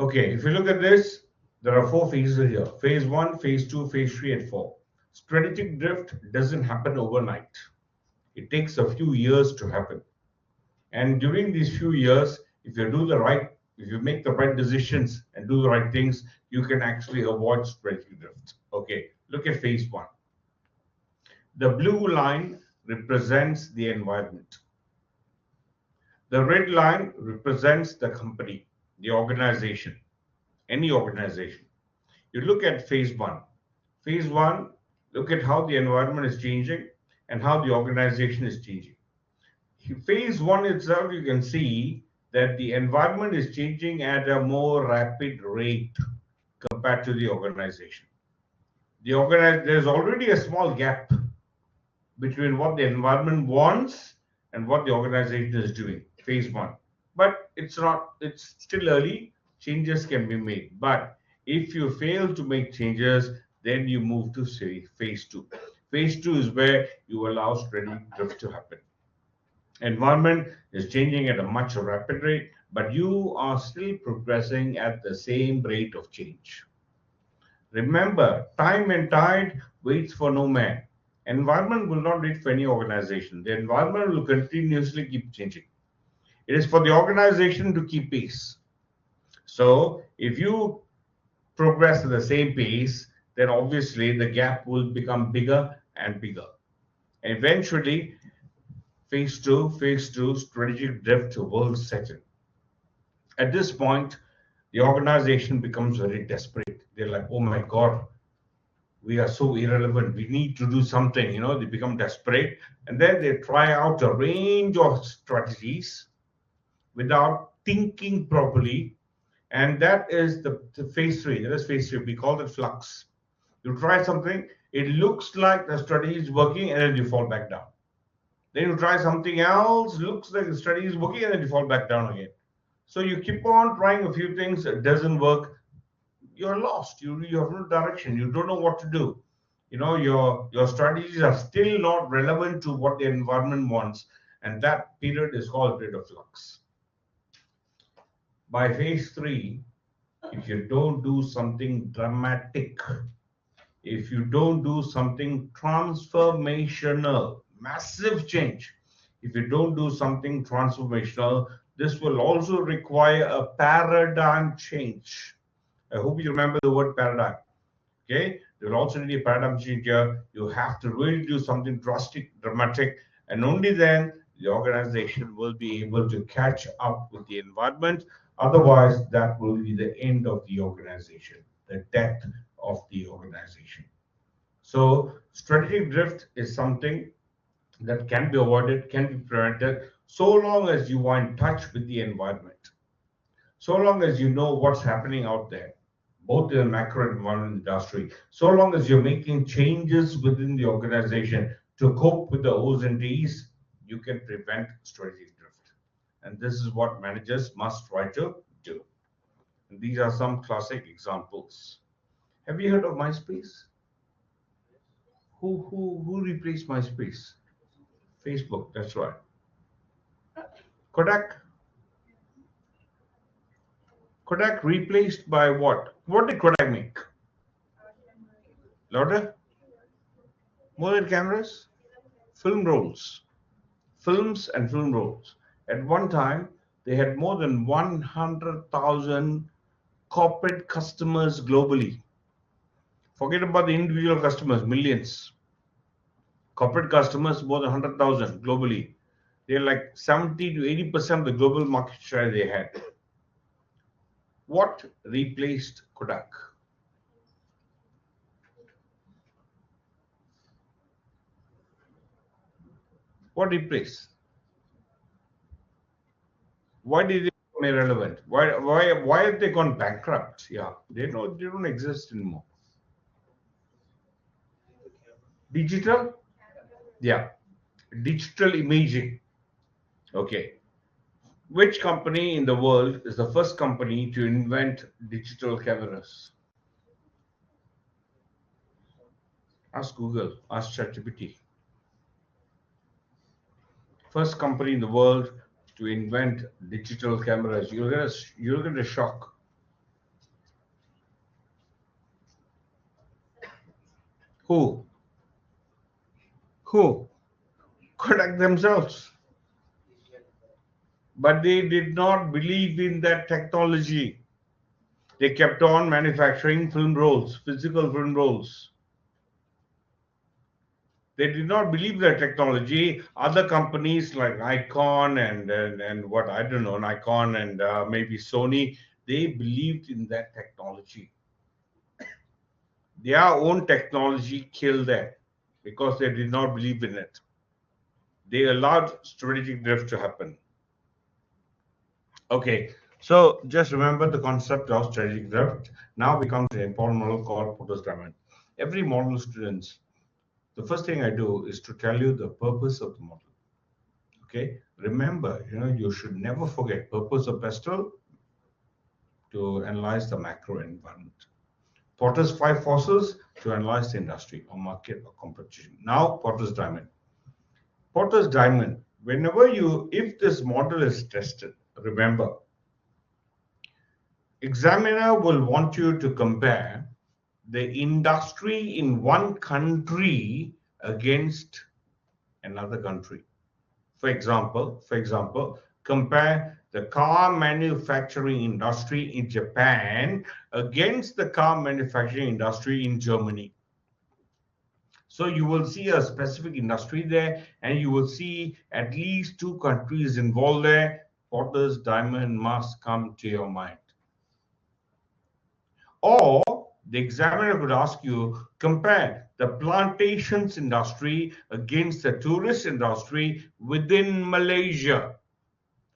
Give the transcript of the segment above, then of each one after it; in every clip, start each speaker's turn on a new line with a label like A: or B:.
A: Okay, if you look at this, there are four phases here. Phase 1, phase 2, phase 3, and 4. Strategic drift doesn't happen overnight. It takes a few years to happen. And during these few years, if you make the right decisions and do the right things, you can actually avoid strategic drift. Okay, look at phase 1. The blue line represents the environment. The red line represents the company, the organization, any organization. You look at phase 1. Phase 1, look at how the environment is changing and how the organization is changing. Phase 1 itself, you can see that the environment is changing at a more rapid rate compared to the organization. There's already a small gap between what the environment wants and what the organization is doing, phase 1. But it's still early, changes can be made. But if you fail to make changes, then you move to phase 2. Phase 2 is where you allow strategic drift to happen. Environment is changing at a much rapid rate, but you are still progressing at the same rate of change. Remember, time and tide waits for no man. Environment will not wait for any organization. The environment will continuously keep changing. It is for the organization to keep pace. So if you progress at the same pace, then obviously the gap will become bigger and bigger. And eventually, phase 2, strategic drift will set in. At this point, the organization becomes very desperate. They're like, oh my God, we are so irrelevant. We need to do something. They become desperate. And then they try out a range of strategies without thinking properly. And that is the phase 3. That is phase 3. We call it flux. You try something, it looks like the strategy is working, and then you fall back down. Then you try something else, looks like the strategy is working, and then you fall back down again. So you keep on trying a few things, it doesn't work. You're lost. You have no direction. You don't know what to do. Your strategies are still not relevant to what the environment wants, and that period is called period of flux. By phase 3, if you don't do something dramatic, if you don't do something transformational, massive change, if you don't do something transformational, this will also require a paradigm change. I hope you remember the word paradigm. Okay, there will also need a paradigm change here. You have to really do something drastic, dramatic, and only then the organization will be able to catch up with the environment. Otherwise, that will be the end of the organization, the death of the organization. So strategic drift is something that can be avoided, can be prevented, so long as you are in touch with the environment, so long as you know what's happening out there, both in the macro environment industry, so long as you're making changes within the organization to cope with the O's and D's, you can prevent strategic drift. And this is what managers must try to do. And these are some classic examples. Have you heard of MySpace? Who replaced MySpace? Facebook, that's right. Kodak replaced by what? What did Kodak make? Louder? More than cameras? Film rolls. Films and film rolls. At one time, they had more than 100,000 corporate customers globally. Forget about the individual customers, millions. Corporate customers, more than 100,000 globally. They're like 70 to 80% of the global market share they had. What replaced Kodak? What replaced? Why did they become irrelevant? Why have they gone bankrupt? Yeah, they don't exist anymore. Digital? Yeah, digital imaging. Okay. Which company in the world is the first company to invent digital cameras? Ask Google, ask ChatGPT. First company in the world to invent digital cameras. You'll get a shock. Who? Who? Kodak themselves. But they did not believe in that technology. They kept on manufacturing film rolls, physical film rolls. They did not believe that technology. Other companies like Nikon and what I don't know, Nikon and maybe Sony, they believed in that technology. Their own technology killed them because they did not believe in it. They allowed strategic drift to happen. Okay, so just remember the concept of strategic drift. Now we come to an important model called Porter's Diamond. Every model students, the first thing I do is to tell you the purpose of the model. Okay, remember, you should never forget purpose of PESTEL to analyze the macro environment. Porter's five forces to analyze the industry or market or competition. Now, Porter's Diamond. Porter's Diamond, if this model is tested, remember, examiner will want you to compare the industry in one country against another country. For example, compare the car manufacturing industry in Japan against the car manufacturing industry in Germany. So you will see a specific industry there, and you will see at least two countries involved there. Porter's Diamond must come to your mind. Or the examiner could ask you, compare the plantations industry against the tourist industry within Malaysia.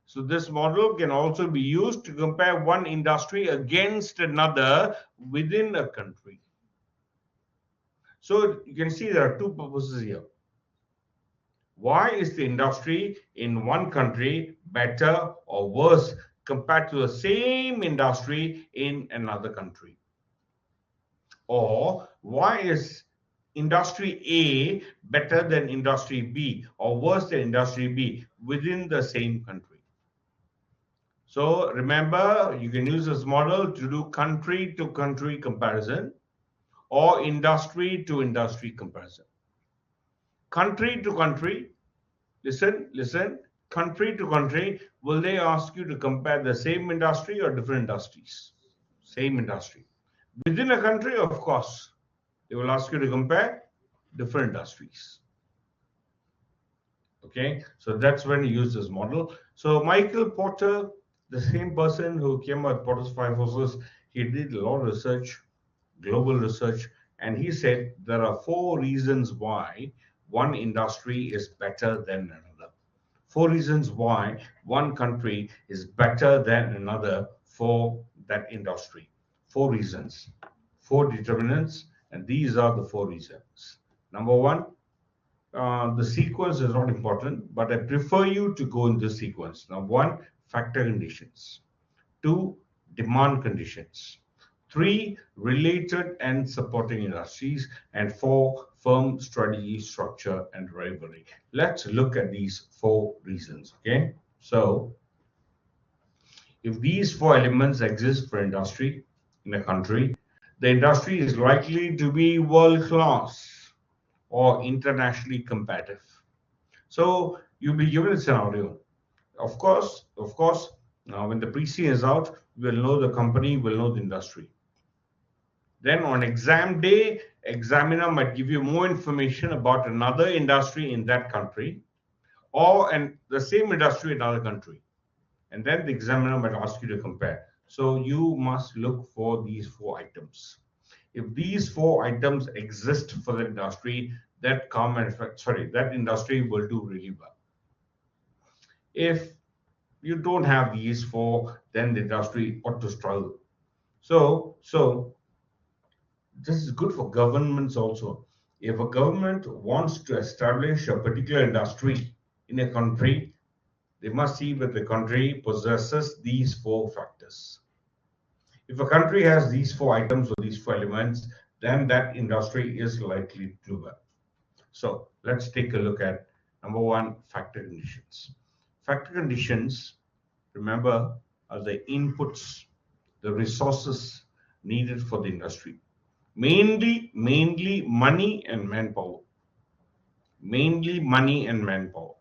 A: So this model can also be used to compare one industry against another within a country. So you can see there are two purposes here. Why is the industry in one country better or worse compared to the same industry in another country? Or why is industry A better than industry B or worse than industry B within the same country? So remember, you can use this model to do country to country comparison or industry to industry comparison. Country to country, listen, country to country, will they ask you to compare the same industry or different industries? Same industry. Within a country, of course, they will ask you to compare different industries. Okay, so that's when you use this model. So Michael Porter, the same person who came up with Porter's five forces, he did a lot of research, global research, and he said there are four reasons why one industry is better than another. Four reasons why one country is better than another for that industry. Four reasons, four determinants, and these are the four reasons. Number one, the sequence is not important, but I prefer you to go in this sequence. Now, one, factor conditions. Two, demand conditions. Three, related and supporting industries. And four, firm strategy, structure, and rivalry. Let's look at these four reasons, okay? So, if these four elements exist for industry in a country, the industry is likely to be world-class or internationally competitive. So you'll be given a scenario. Of course, now when the pre-C is out, we'll know the company, we'll know the industry. Then on exam day, examiner might give you more information about another industry in that country or the same industry in another country. And then the examiner might ask you to compare. So you must look for these four items. If these four items exist for the industry, that industry will do really well. If you don't have these four, then the industry ought to struggle. So this is good for governments also. If a government wants to establish a particular industry in a country, they must see that the country possesses these four factors. If a country has these four items or these four elements, then that industry is likely to do well. So let's take a look at number one, factor conditions. Factor conditions, remember, are the inputs, the resources needed for the industry. Mainly money and manpower. Mainly money and manpower.